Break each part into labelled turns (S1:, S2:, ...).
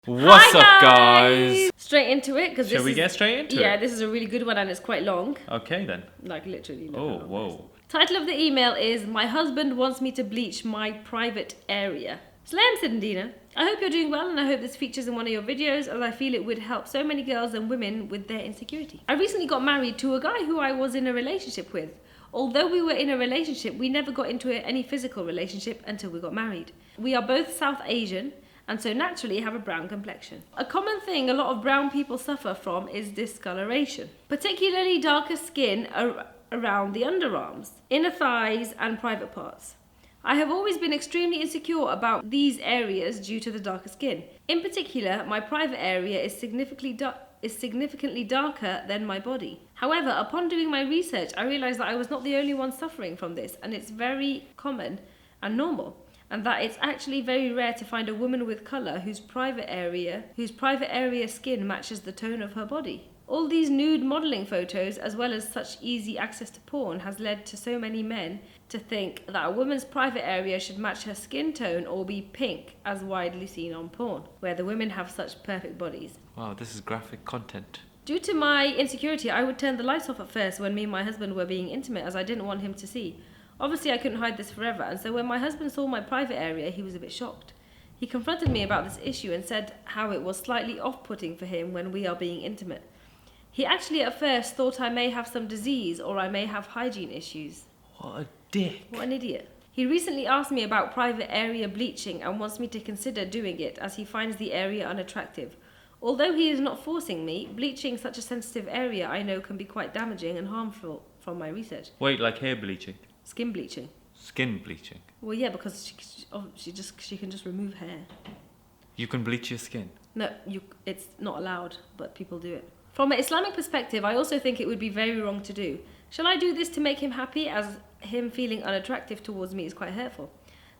S1: What's
S2: Hi,
S1: up, guys?
S2: Straight into it, because
S1: Shall we get straight into it?
S2: Yeah, this is a really good one and it's quite long.
S1: Okay then.
S2: Like literally.
S1: Oh, whoa.
S2: Title of the email is "My husband wants me to bleach my private area." Slam, Sid and Dina. I hope you're doing well and I hope this features in one of your videos, as I feel it would help so many girls and women with their insecurity. I recently got married to a guy who I was in a relationship with. Although we were in a relationship, we never got into any physical relationship until we got married. We are both South Asian and so naturally have a brown complexion. A common thing a lot of brown people suffer from is discoloration, particularly darker skin around the underarms, inner thighs and private parts. I have always been extremely insecure about these areas due to the darker skin. In particular, my private area is significantly darker than my body. However, upon doing my research, I realized that I was not the only one suffering from this, and it's very common and normal, and that it's actually very rare to find a woman with colour whose private area skin matches the tone of her body. All these nude modelling photos, as well as such easy access to porn, has led to so many men to think that a woman's private area should match her skin tone or be pink, as widely seen on porn, where the women have such perfect bodies.
S1: Wow, this is graphic content.
S2: Due to my insecurity, I would turn the lights off at first when me and my husband were being intimate, as I didn't want him to see. Obviously, I couldn't hide this forever, and so when my husband saw my private area, he was a bit shocked. He confronted me about this issue and said how it was slightly off-putting for him when we are being intimate. He actually at first thought I may have some disease or I may have hygiene issues.
S1: What a dick.
S2: What an idiot. He recently asked me about private area bleaching and wants me to consider doing it, as he finds the area unattractive. Although he is not forcing me, bleaching such a sensitive area I know can be quite damaging and harmful from my research.
S1: Wait, like hair bleaching?
S2: Skin bleaching.
S1: Skin bleaching?
S2: Well, yeah, because she can just remove hair.
S1: You can bleach your skin?
S2: No, it's not allowed, but people do it. From an Islamic perspective, I also think it would be very wrong to do. Shall I do this to make him happy, as him feeling unattractive towards me is quite hurtful?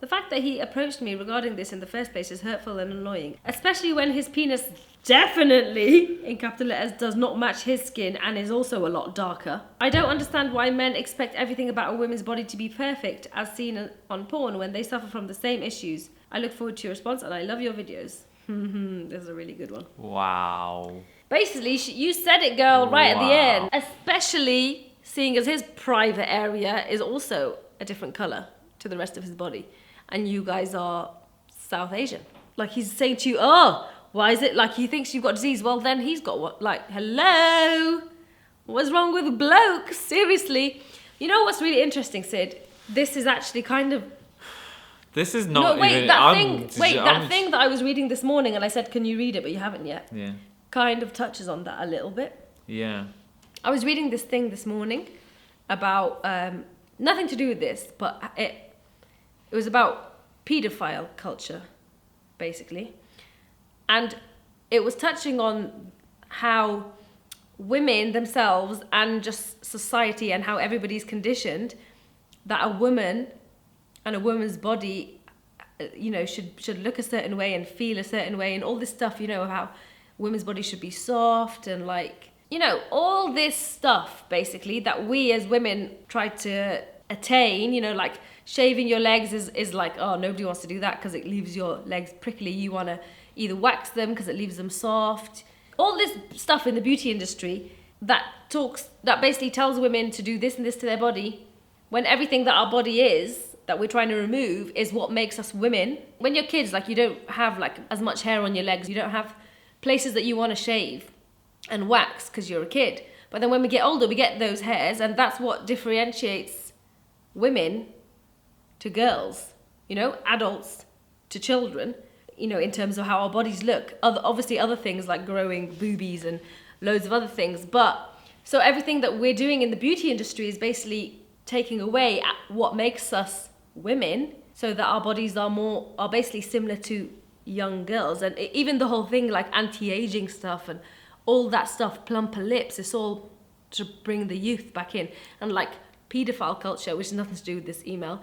S2: The fact that he approached me regarding this in the first place is hurtful and annoying, especially when his penis definitely, in capital letters, does not match his skin and is also a lot darker. I don't understand why men expect everything about a woman's body to be perfect, as seen on porn, when they suffer from the same issues. I look forward to your response and I love your videos. This is a really good one.
S1: Wow.
S2: Basically, you said it, girl, right at the end. Especially seeing as his private area is also a different colour to the rest of his body. And you guys are South Asian. Like, he's saying to you, oh, why is it like he thinks you've got disease? Well, then he's got what? Like, hello? What's wrong with blokes? Seriously. You know what's really interesting, Sid? This is actually kind of...
S1: This is not
S2: no, wait,
S1: even...
S2: that thing that I was reading this morning and I said, can you read it? But you haven't yet.
S1: Yeah.
S2: Kind of touches on that a little bit.
S1: Yeah.
S2: I was reading this thing this morning about nothing to do with this, but it was about paedophile culture, basically. And it was touching on how women themselves and just society and how everybody's conditioned that a woman and a woman's body, should look a certain way and feel a certain way and all this stuff, how women's bodies should be soft and all this stuff basically that we as women try to attain, like shaving your legs is like, oh, nobody wants to do that because it leaves your legs prickly. You want to either wax them because it leaves them soft. All this stuff in the beauty industry that basically tells women to do this and this to their body, when everything that our body is, that we're trying to remove, is what makes us women. When you're kids, you don't have as much hair on your legs. You don't have places that you want to shave and wax because you're a kid. But then when we get older, we get those hairs, and that's what differentiates women to girls, adults to children, in terms of how our bodies look. Obviously other things like growing boobies and loads of other things. But so everything that we're doing in the beauty industry is basically taking away at what makes us women, so that our bodies are basically similar to young girls. And even the whole thing like anti-aging stuff and all that stuff, plumper lips, it's all to bring the youth back in. And like paedophile culture, which has nothing to do with this email,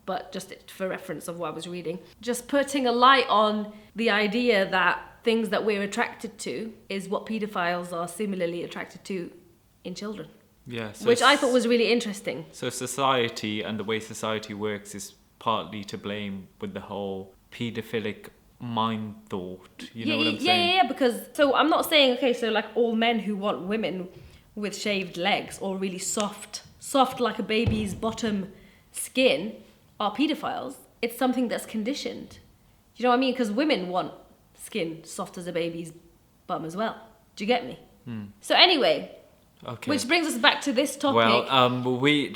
S2: but just for reference of what I was reading, just putting a light on the idea that things that we're attracted to is what paedophiles are similarly attracted to in children.
S1: Yeah, so
S2: which I thought was really interesting.
S1: So society and the way society works is partly to blame with the whole paedophilic mind thought. You know
S2: yeah,
S1: what I'm
S2: yeah,
S1: saying?
S2: yeah, because so I'm not saying okay, so like all men who want women with shaved legs or really soft like a baby's bottom skin are pedophiles. It's something that's conditioned. Do you know what I mean? Because women want skin soft as a baby's bum as well. Do you get me? So anyway,
S1: Okay.
S2: which brings us back to this topic.
S1: Well,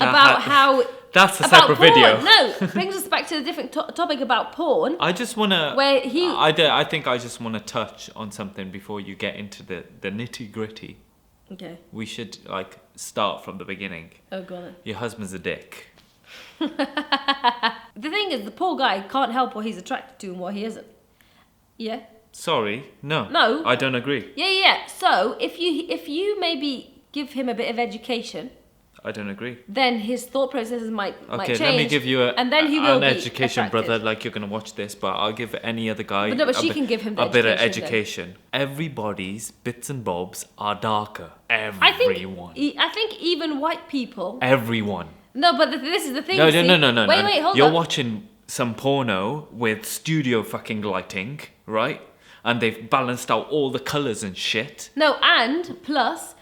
S2: about how
S1: that's a
S2: about
S1: separate
S2: porn.
S1: video.
S2: No, brings us back to a different topic about porn.
S1: I just wanna.
S2: Where he-
S1: I think I just wanna touch on something before you get into the nitty gritty.
S2: Okay.
S1: We should like start from the beginning.
S2: Oh, go on.
S1: Your husband's a dick.
S2: The thing is, the poor guy can't help what he's attracted to and what he isn't. Yeah.
S1: Sorry, no.
S2: No.
S1: I don't agree.
S2: Yeah. So if you maybe give him a bit of education,
S1: I don't agree.
S2: then his thought processes might change.
S1: Okay, let me give you
S2: and then he will
S1: an
S2: be
S1: education,
S2: attracted.
S1: brother. Like you're gonna watch this, but I'll give any other guy.
S2: But no, but she can give him the
S1: a bit of
S2: education
S1: education. Everybody's bits and bobs are darker.
S2: I
S1: Everyone.
S2: think even white people.
S1: Everyone.
S2: No, but this is the thing.
S1: No,
S2: you see.
S1: no.
S2: Wait, hold
S1: You're
S2: on.
S1: watching some porno with studio fucking lighting, right? And they've balanced out all the colours and shit.
S2: No, and plus,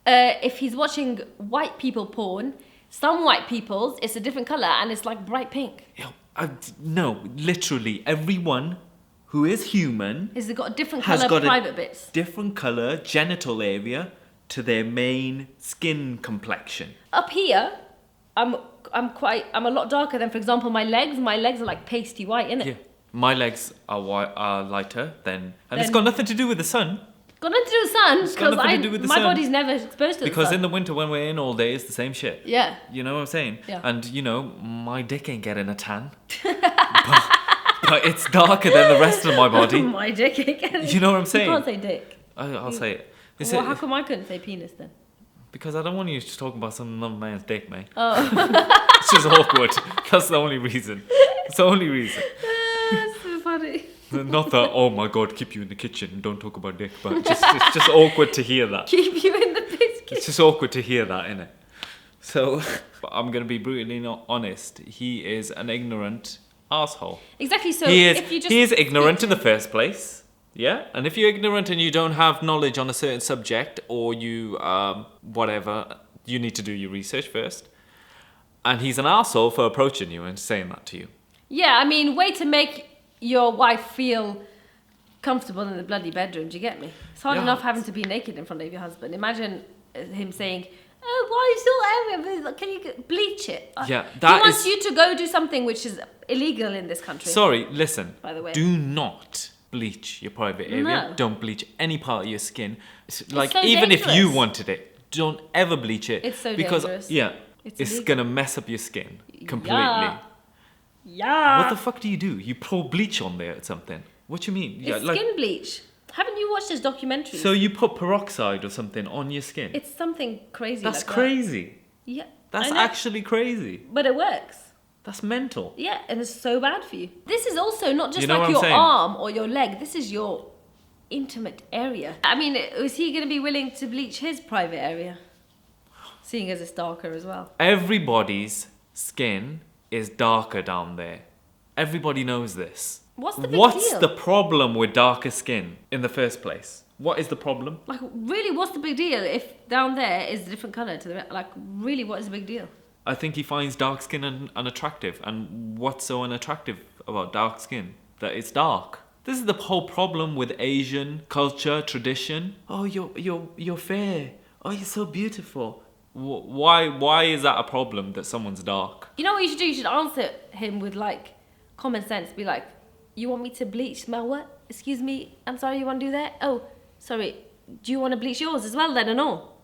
S2: if he's watching white people porn, some white people's it's a different color and it's like bright pink.
S1: No, literally everyone who is human
S2: Has got a different
S1: has
S2: color
S1: got
S2: private
S1: a
S2: bits.
S1: different colour genital area to their main skin complexion.
S2: Up here, I'm a lot darker than, for example, my legs. My legs are like pasty white, innit?
S1: Yeah, my legs are lighter and it's
S2: Then-
S1: got nothing to do with the sun.
S2: Got nothing to do with the sun
S1: got
S2: because
S1: nothing to do with the
S2: my
S1: sun.
S2: body's never exposed to the
S1: Because
S2: sun.
S1: in the winter when we're in all day, it's the same shit.
S2: Yeah.
S1: You know what I'm saying?
S2: Yeah.
S1: And you know, my dick ain't getting a tan. but it's darker than the rest of my body.
S2: My dick again.
S1: You know what I'm saying?
S2: You can't say dick.
S1: I'll say it. Is
S2: Well,
S1: it-
S2: how come I couldn't say penis then?
S1: Because I don't want you to talk about some other man's dick, mate.
S2: Oh.
S1: It's just awkward. That's the only reason. It's the only reason.
S2: That's so funny.
S1: Not that, oh my god, keep you in the kitchen and don't talk about dick, but it's just awkward to hear that.
S2: Keep you in the biscuit.
S1: It's just awkward to hear that, innit? So, but I'm going to be brutally honest. He is an ignorant asshole.
S2: Exactly. So
S1: He
S2: if you just
S1: is ignorant in the first place. Yeah? And if you're ignorant and you don't have knowledge on a certain subject or you, whatever, you need to do your research first. And he's an asshole for approaching you and saying that to you.
S2: Yeah, I mean, way to make your wife feel comfortable in the bloody bedroom. Do you get me? It's hard
S1: Yeah.
S2: enough having to be naked in front of your husband. Imagine him saying, "Oh, why are you still Can you bleach it?"
S1: Yeah,
S2: he
S1: that
S2: wants
S1: is-
S2: you to go do something which is illegal in this country.
S1: Sorry, listen.
S2: By the way.
S1: Do not bleach your private area.
S2: No.
S1: Don't bleach any part of your skin. Like,
S2: so
S1: even if you
S2: dangerous.
S1: wanted it, don't ever bleach it.
S2: It's so
S1: because,
S2: dangerous.
S1: yeah,
S2: It's
S1: it's
S2: illegal.
S1: going to mess up your skin completely.
S2: Yeah.
S1: What the fuck do? You pour bleach on there or something? What do you mean?
S2: It's skin bleach. Haven't you watched this documentary?
S1: So you put peroxide or something on your skin?
S2: it's something crazy.
S1: That's
S2: like that.
S1: crazy.
S2: Yeah.
S1: That's
S2: I know.
S1: actually crazy.
S2: But it works.
S1: That's mental.
S2: Yeah, and it's so bad for you. This is also not just
S1: You know what
S2: like
S1: I'm
S2: your
S1: saying?
S2: arm or your leg. This is your intimate area. I mean, is he going to be willing to bleach his private area? Seeing as it's darker as well.
S1: Everybody's skin is darker down there. Everybody knows this.
S2: What's the big
S1: What's
S2: deal?
S1: the problem with darker skin in the first place? What is the problem?
S2: Like, really, what's the big deal if down there is a different colour to the like? Really, what is the big deal?
S1: I think he finds dark skin unattractive. And what's so unattractive about dark skin? That it's dark. This is the whole problem with Asian culture, tradition. Oh, you're fair. Oh, you're so beautiful. Why is that a problem that someone's dark?
S2: You know what you should do? You should answer him with like common sense. Be like, you want me to bleach my what? Excuse me, I'm sorry, you want to do that? Oh, sorry, do you want to bleach yours as well then and all?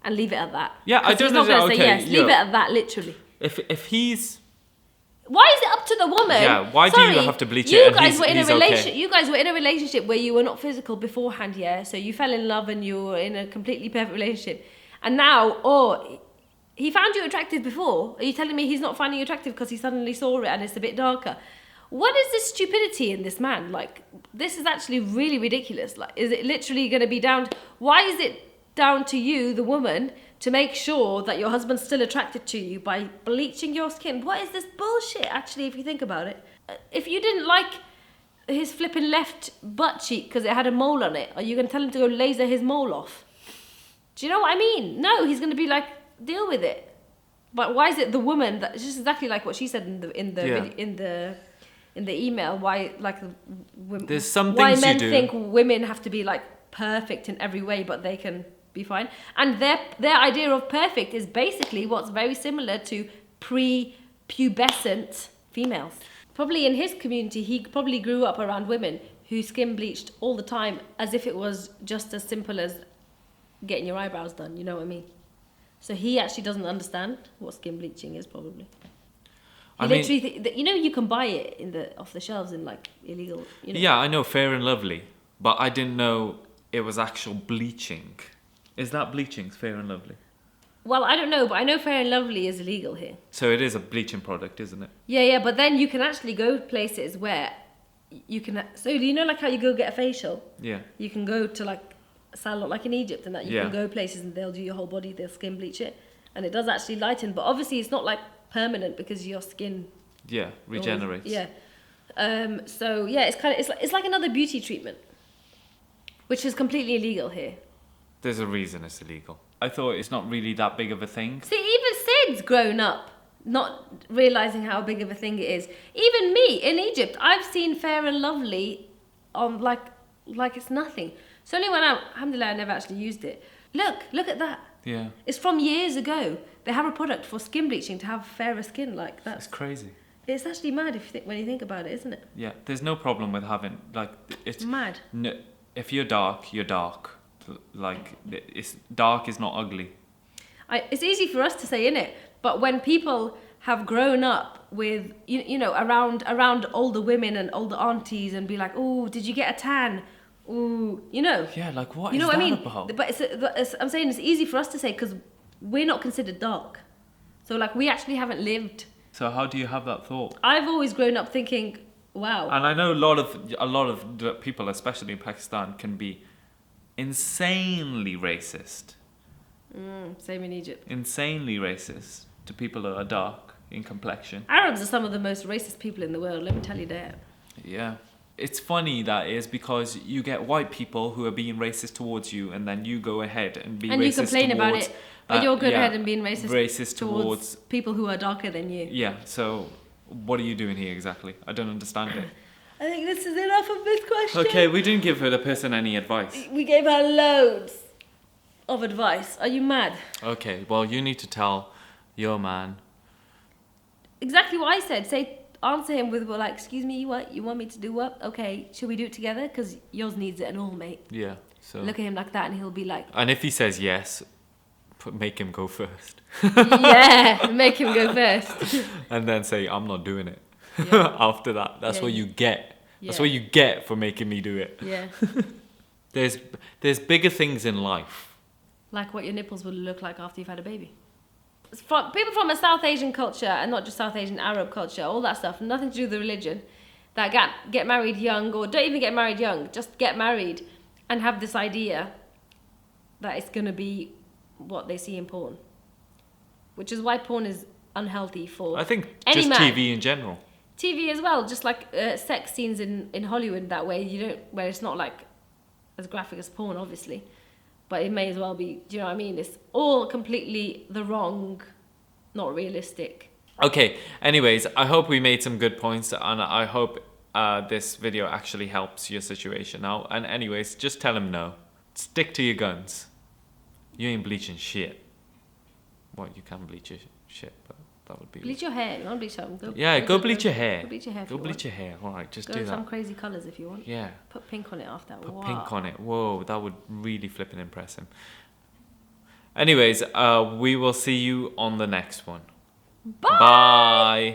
S2: And leave it at that.
S1: Yeah, I
S2: 'Cause
S1: don't
S2: he's not
S1: know.
S2: going to say
S1: Okay,
S2: yes. Leave it
S1: yeah.
S2: at that, literally.
S1: If he's
S2: Why is it up to the woman?
S1: Yeah, why do you
S2: Sorry,
S1: have to bleach
S2: you
S1: it and
S2: guys
S1: he's-
S2: were in a
S1: he's okay?
S2: relationship. You guys were in a relationship where you were not physical beforehand, yeah. So you fell in love and you were in a completely perfect relationship, and now, he found you attractive before. Are you telling me he's not finding you attractive because he suddenly saw it and it's a bit darker? What is this stupidity in this man? Like, this is actually really ridiculous. Like, is it literally going to be down? Why is it down to you, the woman, to make sure that your husband's still attracted to you by bleaching your skin? What is this bullshit, actually, if you think about it? If you didn't like his flipping left butt cheek because it had a mole on it? Are you going to tell him to go laser his mole off? Do you know what I mean? No, he's going to be like, deal with it. But why is it the woman that? It's just exactly like what she said in the email. Why
S1: There's some
S2: why
S1: things
S2: men
S1: you do.
S2: think women have to be like perfect in every way, but they can be fine. And their idea of perfect is basically what's very similar to pre-pubescent females. Probably in his community, he probably grew up around women who skin bleached all the time, as if it was just as simple as getting your eyebrows done. You know what I mean? So he actually doesn't understand what skin bleaching is, probably. He literally, you can buy it off the shelves in like illegal.
S1: Yeah, I know Fair and Lovely, but I didn't know it was actual bleaching. Is that bleaching, Fair and Lovely?
S2: Well, I don't know, but I know Fair and Lovely is illegal here.
S1: So it is a bleaching product, isn't it?
S2: Yeah, but then you can actually go places where you can. So do you know like how you go get a facial?
S1: Yeah.
S2: You can go to like a salon, like in Egypt, and that you can go places and they'll do your whole body, they'll skin bleach it, and it does actually lighten. But obviously, it's not like permanent because your skin.
S1: Yeah, regenerates.
S2: So yeah, it's like another beauty treatment, which is completely illegal here.
S1: There's a reason it's illegal. I thought it's not really that big of a thing.
S2: See, even Sid's grown up, not realizing how big of a thing it is. Even me in Egypt, I've seen Fair and Lovely on like it's nothing. It's only when alhamdulillah, I never actually used it. Look at that.
S1: Yeah.
S2: It's from years ago. They have a product for skin bleaching to have fairer skin like that.
S1: It's crazy.
S2: It's actually mad when you think about it, isn't it?
S1: Yeah, there's no problem with having it's
S2: mad.
S1: No, if you're dark, you're dark. Like it's dark is not ugly.
S2: It's easy for us to say, innit? But when people have grown up with around older women and older aunties and be like, oh, did you get a tan? Ooh,
S1: Yeah, like what is
S2: what
S1: that
S2: I mean?
S1: about?
S2: But I'm saying it's easy for us to say because we're not considered dark. So like we actually haven't lived.
S1: So how do you have that thought?
S2: I've always grown up thinking, wow.
S1: And I know a lot of people, especially in Pakistan, can be insanely racist.
S2: Same in Egypt.
S1: Insanely racist to people that are dark in complexion.
S2: Arabs are some of the most racist people in the world, let me tell you that.
S1: Yeah. It's funny that is because you get white people who are being racist towards you and then you go ahead and be
S2: and
S1: racist
S2: you complain
S1: towards,
S2: about it, but you're going ahead and being racist
S1: towards
S2: people who are darker than you.
S1: Yeah, so what are you doing here exactly? I don't understand it.
S2: I think this is enough of this question.
S1: Okay, we didn't give the person any advice.
S2: We gave her loads of advice. Are you mad?
S1: Okay, well, you need to tell your man.
S2: Exactly what I said. Answer him with, well, like, excuse me, what? You want me to do what? Okay, should we do it together? Because yours needs it and all, mate.
S1: Yeah, so...
S2: Look at him like that and he'll be like...
S1: And if he says yes, make him go first.
S2: Yeah, make him go first.
S1: And then say, I'm not doing it.
S2: Yeah.
S1: After that. That's what you get. That's what you get for making me do it.
S2: Yeah.
S1: There's bigger things in life.
S2: Like what your nipples would look like after you've had a baby. People from a South Asian culture, and not just South Asian, Arab culture, all that stuff, nothing to do with the religion, that get married young, or don't even get married young, just get married and have this idea that it's going to be what they see in porn. Which is why porn is unhealthy for
S1: I think
S2: any
S1: just
S2: man.
S1: TV in general.
S2: TV as well, just like sex scenes in Hollywood that way, where it's not like as graphic as porn, obviously. But it may as well be, do you know what I mean? It's all completely the wrong, not realistic.
S1: Okay, anyways, I hope we made some good points, and I hope this video actually helps your situation now. And anyways, just tell him no. Stick to your guns. You ain't bleaching shit. Well, you can bleach your shit, but that would be...
S2: Bleach your hair. You want to bleach something?
S1: Go bleach your hair.
S2: Go bleach your hair.
S1: Go bleach your hair. All right, just
S2: go
S1: do that.
S2: some crazy colours if you want.
S1: Yeah.
S2: Put pink on it after that.
S1: Put pink on it. Whoa, that would really flip and impress him. Anyways, we will see you on the next one.
S2: Bye!
S1: Bye!